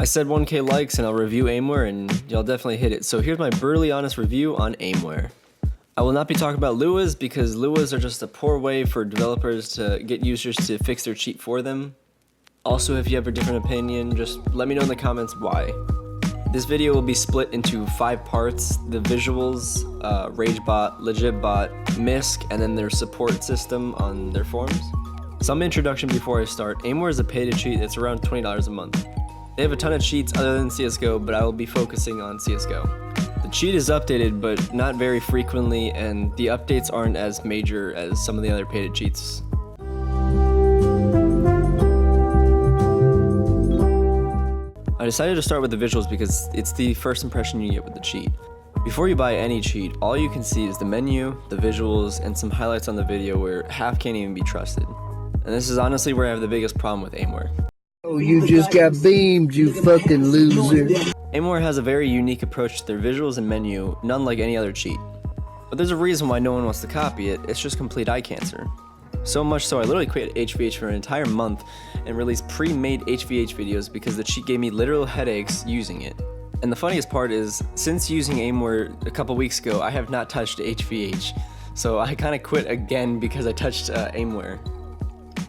I said 1K likes and I'll review Aimware, and y'all definitely hit it. So here's my brutally honest review on Aimware. I will not be talking about Luas because Luas are just a poor way for developers to get users to fix their cheat for them. Also, if you have a different opinion, just let me know in the comments why. This video will be split into 5 parts: the visuals, RageBot, LegitBot, MISC, and then their support system on their forums. Some introduction before I start. Aimware is a pay-to-cheat that's around $20 a month. They have a ton of cheats other than CSGO, but I will be focusing on CSGO. The cheat is updated, but not very frequently, and the updates aren't as major as some of the other pay-to cheats. I decided to start with the visuals because it's the first impression you get with the cheat. Before you buy any cheat, all you can see is the menu, the visuals, and some highlights on the video where half can't even be trusted. And this is honestly where I have the biggest problem with Aimware. Oh, you just got beamed, you fucking loser. Aimware has a very unique approach to their visuals and menu, none like any other cheat. But there's a reason why no one wants to copy it. It's just complete eye cancer. So much so I literally quit HVH for an entire month and released pre-made HVH videos because the cheat gave me literal headaches using it. And the funniest part is, since using Aimware a couple weeks ago, I have not touched HVH. So I kind of quit again because I touched Aimware.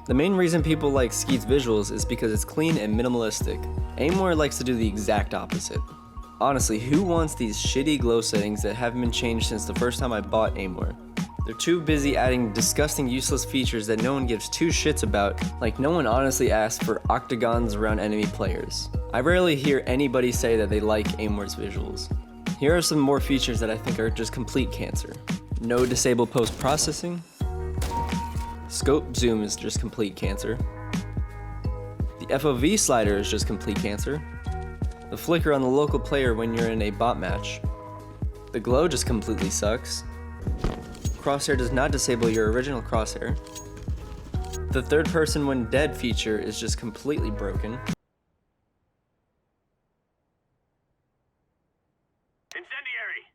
The main reason people like Skeet's visuals is because it's clean and minimalistic. Aimware likes to do the exact opposite. Honestly, who wants these shitty glow settings that haven't been changed since the first time I bought Aimware? They're too busy adding disgusting useless features that no one gives two shits about, like no one honestly asks for octagons around enemy players. I rarely hear anybody say that they like Aimware's visuals. Here are some more features that I think are just complete cancer. No disable post-processing. Scope zoom is just complete cancer. The FOV slider is just complete cancer. The flicker on the local player when you're in a bot match. The glow just completely sucks. Crosshair does not disable your original crosshair. The third person when dead feature is just completely broken. Incendiary!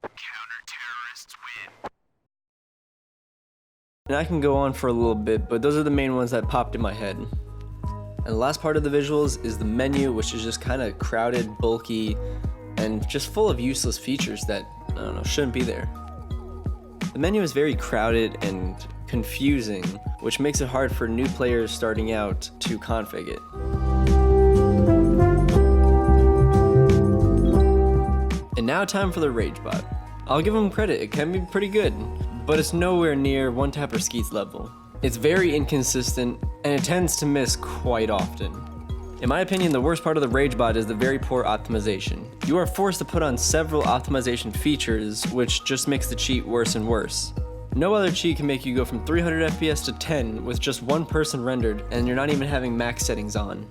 Counter-terrorists win. And I can go on for a little bit, but those are the main ones that popped in my head. And the last part of the visuals is the menu, which is just kind of crowded, bulky, and just full of useless features that, I don't know, shouldn't be there. The menu is very crowded and confusing, which makes it hard for new players starting out to config it. And now time for the RageBot. I'll give them credit, it can be pretty good, but it's nowhere near onetap or Skeet's level. It's very inconsistent, and it tends to miss quite often. In my opinion, the worst part of the RageBot is the very poor optimization. You are forced to put on several optimization features, which just makes the cheat worse and worse. No other cheat can make you go from 300 FPS to 10 with just one person rendered, and you're not even having max settings on.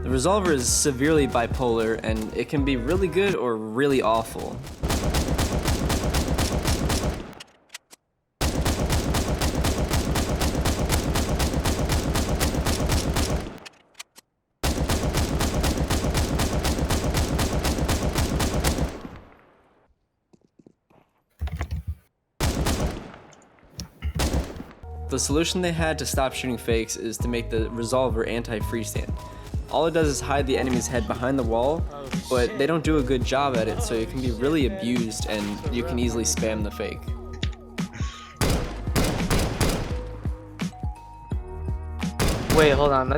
The resolver is severely bipolar, and it can be really good or really awful. The solution they had to stop shooting fakes is to make the resolver anti-freestand. All it does is hide the enemy's head behind the wall, but they don't do a good job at it, so it can be really abused and you can easily spam the fake. Wait, hold on,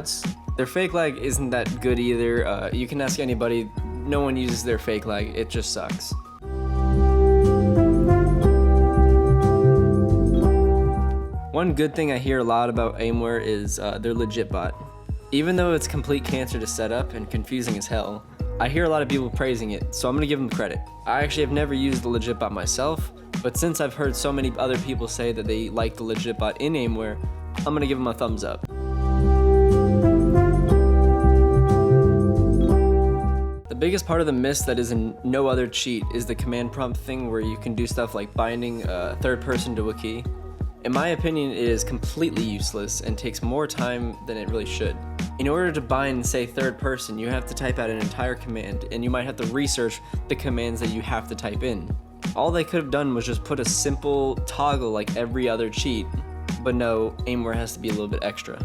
Their fake lag isn't that good either. You can ask anybody, no one uses their fake lag, it just sucks. One good thing I hear a lot about Aimware is their LegitBot. Even though it's complete cancer to set up and confusing as hell, I hear a lot of people praising it, so I'm gonna give them credit. I actually have never used the LegitBot myself, but since I've heard so many other people say that they like the LegitBot in Aimware, I'm gonna give them a thumbs up. The biggest part of the miss that is in no other cheat is the command prompt thing where you can do stuff like binding a third person to a key. In my opinion, it is completely useless and takes more time than it really should. In order to bind, say, third person, you have to type out an entire command, and you might have to research the commands that you have to type in. All they could have done was just put a simple toggle like every other cheat, but no, Aimware has to be a little bit extra.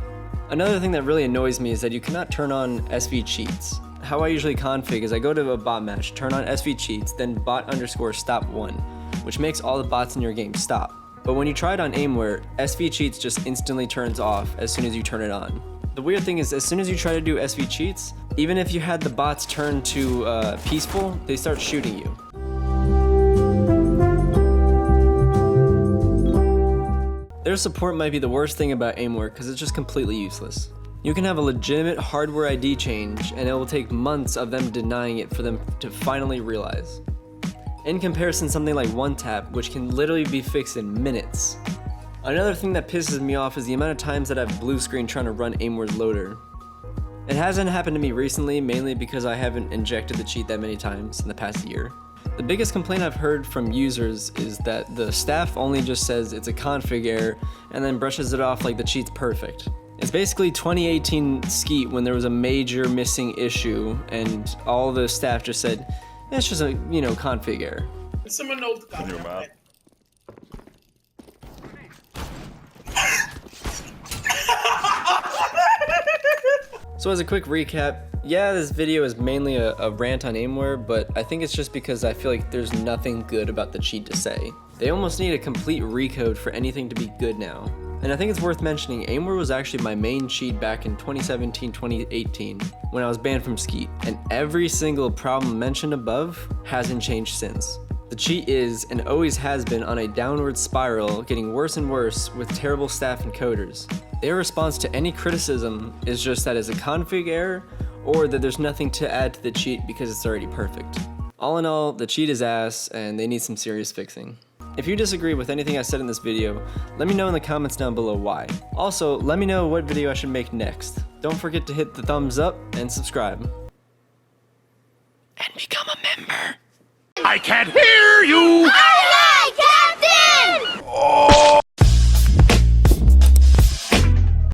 Another thing that really annoys me is that you cannot turn on SV cheats. How I usually config is I go to a bot match, turn on SV cheats, then bot_stop1, which makes all the bots in your game stop. But when you try it on Aimware, SV cheats just instantly turns off as soon as you turn it on. The weird thing is, as soon as you try to do SV cheats, even if you had the bots turned to peaceful, they start shooting you. Their support might be the worst thing about Aimware because it's just completely useless. You can have a legitimate hardware ID change and it will take months of them denying it for them to finally realize. In comparison, something like onetap, which can literally be fixed in minutes. Another thing that pisses me off is the amount of times that I've blue screen trying to run Aimware's loader. It hasn't happened to me recently, mainly because I haven't injected the cheat that many times in the past year. The biggest complaint I've heard from users is that the staff only just says it's a config error and then brushes it off like the cheat's perfect. It's basically 2018 Skeet when there was a major missing issue and all the staff just said, it's just a, config error. Someone knows the guy. So as a quick recap, yeah, this video is mainly a rant on Aimware, but I think it's just because I feel like there's nothing good about the cheat to say. They almost need a complete recode for anything to be good now. And I think it's worth mentioning, Aimware was actually my main cheat back in 2017-2018 when I was banned from Skeet, and every single problem mentioned above hasn't changed since. The cheat is, and always has been, on a downward spiral, getting worse and worse with terrible staff and coders. Their response to any criticism is just that it's a config error, or that there's nothing to add to the cheat because it's already perfect. All in all, the cheat is ass, and they need some serious fixing. If you disagree with anything I said in this video, let me know in the comments down below why. Also, let me know what video I should make next. Don't forget to hit the thumbs up and subscribe. And become a member. I can't hear you! Aye, aye, Captain! Oh!